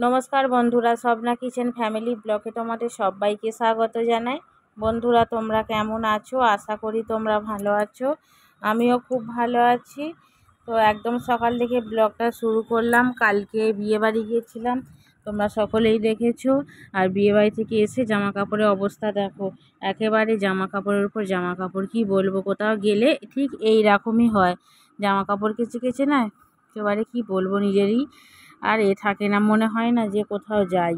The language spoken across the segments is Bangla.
নমস্কার বন্ধুরা, স্বপ্না কিচেন ফ্যামিলি ব্লগে তোমাদের সবাইকে স্বাগত জানাই। বন্ধুরা, তোমরা কেমন আছো? আশা করি তোমরা ভালো আছো। আমিও খুব ভালো আছি। তো একদম সকাল থেকে ব্লগটা শুরু করলাম। কালকে বিয়েবাড়ি গিয়েছিলাম, তোমরা সকলেই দেখেছো। আর বিয়েবাড়ি থেকে এসে জামা কাপড়ের অবস্থা দেখো, একেবারে জামা কাপড়ের উপর জামা কাপড়। কি বলবো, কোথাও গেলে ঠিক এই রকমই হয়, জামা কাপড় কেচে কেচে না একেবারে কি বলবো, নিজেরই আর থাকে না, মনে হয় না যে কোথাও যাই।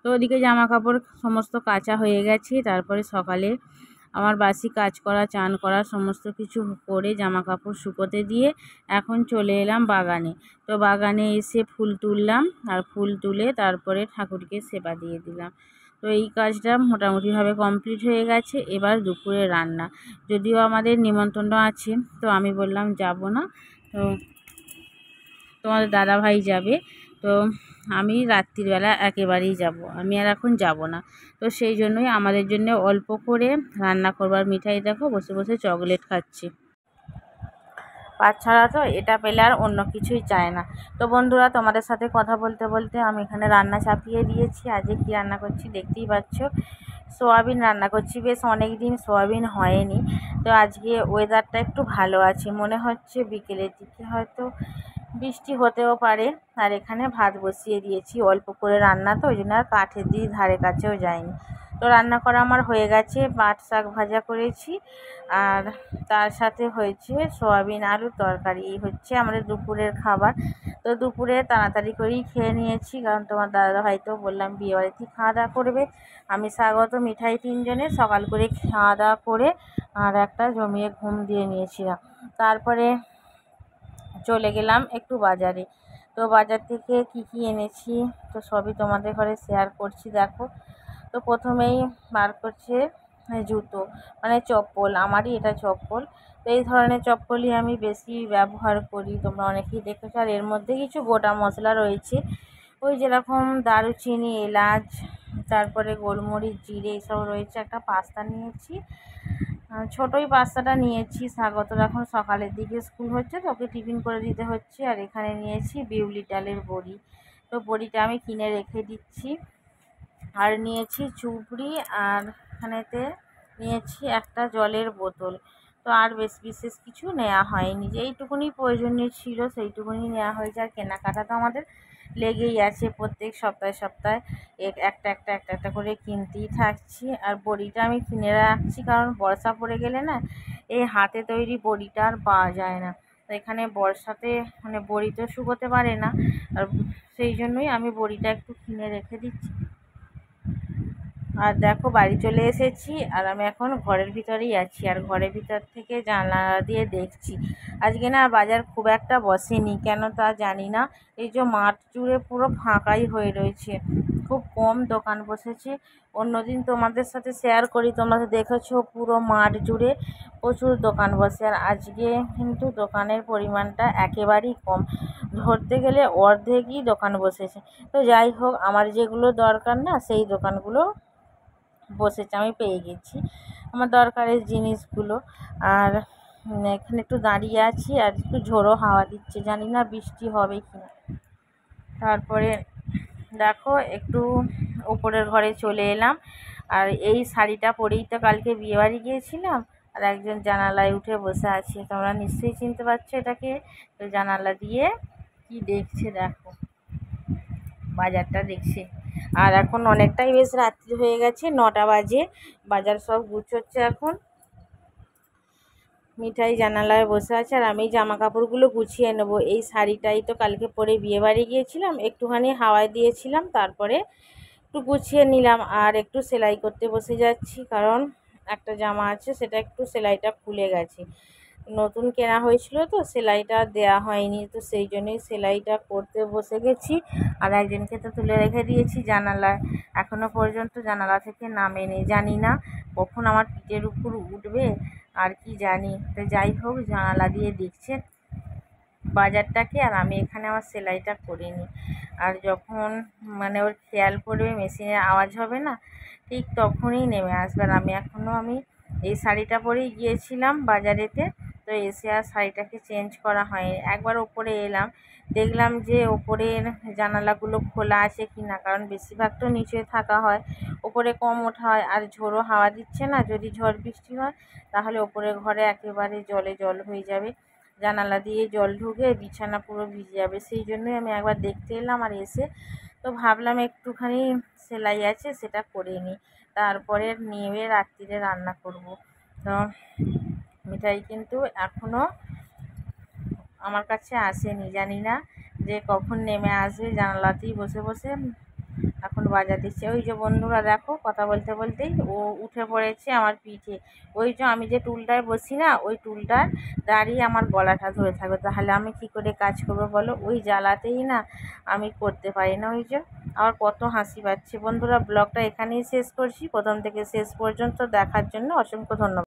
তো ওদিকে জামা কাপড় সমস্ত কাচা হয়ে গেছে। তারপরে সকালে আমার বাসি কাজ করা, চান করা সমস্ত কিছু করে জামা কাপড় শুকোতে দিয়ে এখন চলে এলাম বাগানে। তো বাগানে এসে ফুল তুললাম, আর ফুল তুলে তারপরে ঠাকুরকে সেবা দিয়ে দিলাম। তো এই কাজটা মোটামুটিভাবে কমপ্লিট হয়ে গেছে। এবার দুপুরে রান্না, যদিও আমাদের নিমন্ত্রণ আছে, তো আমি বললাম যাব না, তো তোমাদের দাদাভাই যাবে। তো আমি রাত্রিবেলা একেবারেই যাব, আমি আর এখন যাব না। তো সেই জন্যই আমাদের জন্য অল্প করে রান্না করবার। মিঠাই দেখো বসে বসে চকলেট খাচ্ছি, বাচ্চারা তো এটা পেলে আর অন্য কিছুই চায় না। তো বন্ধুরা, তোমাদের সাথে কথা বলতে বলতে আমি এখানে রান্না চাপিয়ে দিয়েছি। আজকে কী রান্না করছি দেখতেই পাচ্ছ, সোয়াবিন রান্না করছি। বেশ অনেক দিন সোয়াবিন হয়নি। তো আজকে ওয়েদারটা একটু ভালো আছে, মনে হচ্ছে বিকেলের দিকে হয়তো বৃষ্টি হতেও পারে। আর এখানে ভাত বসিয়ে দিয়েছি, অল্প করে রান্না তো ওই জন্য আর কাঠের দিয়ে ধারে কাছেও যায়নি। তো রান্না করা আমার হয়ে গেছে। পাট শাক ভাজা করেছি, আর তার সাথে হয়েছে সোয়াবিন আলুর তরকারি। এই হচ্ছে আমাদের দুপুরের খাবার। তো দুপুরে তাড়াতাড়ি করেই খেয়ে নিয়েছি, কারণ তোমার দাদাভাই তো বললাম বিয়েবাড়িতে খাওয়া দাওয়া করবে। আমি স্বাগত মিঠাই তিনজনে সকাল করে খাওয়া দাওয়া করে আর একটা জমিয়ে ঘুম দিয়ে নিয়েছিলাম। তারপরে চলে গেলাম একটু বাজারে। তো বাজার থেকে কি এনেছি তো সবই তোমাদের ঘরে শেয়ার করছি, দেখো। তো প্রথমেই বার করছে জুতো, মানে চপ্পল। আমারই এটা চপ্পল। তো এই ধরনের চপ্পলই আমি বেশি ব্যবহার করি, তোমরা অনেকেই দেখেছো। আর এর মধ্যে কিছু গোটা মশলা রয়েছে, ওই যেরকম দারুচিনি, এলাচ, তারপরে গোলমরিচ, জিরে এইসব রয়েছে। একটা পাস্তা নিয়েছি, ছোটোই পাস্তাটা নিয়েছি। স্বাগত এখন সকালের দিকে স্কুল হচ্ছে, তো ওকে টিফিন করে দিতে হচ্ছে। আর এখানে নিয়েছি বিউলি ডালের বড়ি, তো বড়িটা আমি কিনে রেখে দিচ্ছি। আর নিয়েছি চুবড়ি, আর এখানেতে নিয়েছি একটা জলের বোতল। তো আর বিশেষ কিছু নেওয়া হয়নি, যে এইটুকুনি প্রয়োজনীয় ছিল সেইটুকুনি নেওয়া হয়েছে। আর কেনাকাটা তো আমাদের লেগেই আছে, প্রত্যেক সপ্তাহে সপ্তাহে একটা একটা একটা একটা করে কিনতেই থাকছি। আর বড়িটা আমি কিনে রাখছি, কারণ বর্ষা পড়ে গেলে না এই হাতে তৈরি বড়িটা আর পাওয়া যায় না। তো এখানে বর্ষাতে মানে বড়ি তো শুকোতে পারে না, আর সেই জন্যই আমি বড়িটা একটু কিনে রেখে দিচ্ছি। আর দেখো বাড়ি চলে এসেছি, আর আমি এখন ঘরের ভিতরেই আছি। আর ঘরের ভিতর থেকে জানলা দিয়ে দেখছি আজকে না বাজার খুব একটা বসেনি, কেন তা জানি না। এই যে মাঠ জুড়ে পুরো ফাঁকাই হয়ে রয়েছে, খুব কম দোকান বসেছে। অন্যদিন তোমাদের সাথে শেয়ার করি, তোমরা দেখেছো পুরো মাঠ জুড়ে প্রচুর দোকান বসে। আর আজকে কিন্তু দোকানের পরিমাণটা একেবারেই কম, ধরতে গেলে অর্ধেকই দোকান বসেছে। তো যাই হোক, আমার যেগুলো দরকার না সেই দোকানগুলো বসেছে, আমি পেয়ে গেছি আমার দরকারের জিনিসগুলো। আর এখানে একটু দাঁড়িয়ে আছি, আর একটু ঝোড়ো হাওয়া দিচ্ছে, জানি না বৃষ্টি হবে কি না। তারপরে দেখো একটু ওপরের ঘরে চলে এলাম। আর এই শাড়িটা পরেই তো কালকে বিয়েবাড়ি গিয়েছিলাম। আর একজন জানালায় উঠে বসে আছে, তোমরা নিশ্চয়ই চিনতে পারছো এটাকে। তো জানালা দিয়ে কি দেখছে দেখো, বাজারটা দেখছে। আর এখন অনেকটাই বেশ রাত্রি হয়ে গেছে, 9টা বাজে। বাজার সব গুছোচ্ছে এখন। মিঠাই জানালায় বসে আছে, আর আমি জামা কাপড়গুলো গুছিয়ে নেবো। এই শাড়িটাই তো কালকে পরে বিয়েবাড়ি গিয়েছিলাম, একটুখানি হাওয়ায় দিয়েছিলাম, তারপরে একটু গুছিয়ে নিলাম। আর একটু সেলাই করতে বসে যাচ্ছি, কারণ একটা জামা আছে সেটা একটু সেলাইটা খুলে গেছে। নতুন কেনা হয়েছিল তো সেলাইটা দেয়া হয়নি, তো সেই জন্যই সেলাইটা করতে বসে গেছি। আর একজনকে তো তুলে রেখে দিয়েছি জানালায়, এখনও পর্যন্ত জানালা থেকে নামেনি। জানি না কখন আমার পিঠের উপর উঠবে আর কি জানি। তো যাই হোক, জানালা দিয়ে দেখছে বাজারটাকে, আর আমি এখানে আমার সেলাইটা করে নিই। আর যখন মানে ওর খেয়াল পড়বে, মেশিনের আওয়াজ হবে না, ঠিক তখনই নেমে আসবে। আর আমি এই শাড়িটা পরেই গিয়েছিলাম বাজারেতে, তো এসে আর শাড়িটাকে চেঞ্জ করা হয়নি। একবার ওপরে এলাম, দেখলাম যে ওপরের জানালাগুলো খোলা আছে কি না, কারণ বেশিরভাগ তো নিচে থাকা হয়, ওপরে কম ওঠা হয়। আর ঝোড়ো হাওয়া দিচ্ছে না, যদি ঝড় বৃষ্টি হয় তাহলে ওপরের ঘরে একেবারে জলে জল হয়ে যাবে, জানালা দিয়ে জল ঢুকে বিছানা পুরো ভিজে যাবে। সেই জন্যই আমি একবার দেখতে এলাম। আর এসে তো ভাবলাম একটুখানি সেলাই আছে সেটা করে নিই, তারপরে নিয়ে রাত্রিরে রান্না করব। তো মিঠাই কিন্তু এখনও আমার কাছে আসেনি, জানি না যে কখন নেমে আসবে। জানালাতেই বসে বসে এখন বাজার দিচ্ছে। ওই যে বন্ধুরা দেখো, কথা বলতে বলতেই ও উঠে পড়েছে আমার পিঠে। ওই যে আমি যে টুলটায় বসি না, ওই টুলটার দাঁড়িয়ে আমার গলাটা ধরে থাকবে, তাহলে আমি কি করে কাজ করবো বলো? ওই জ্বালাতেই না আমি করতে পারি না। ওই যে আমার কত হাসি পাচ্ছে। বন্ধুরা, ব্লগটা এখানেই শেষ করছি। প্রথম থেকে শেষ পর্যন্ত দেখার জন্য অসংখ্য ধন্যবাদ।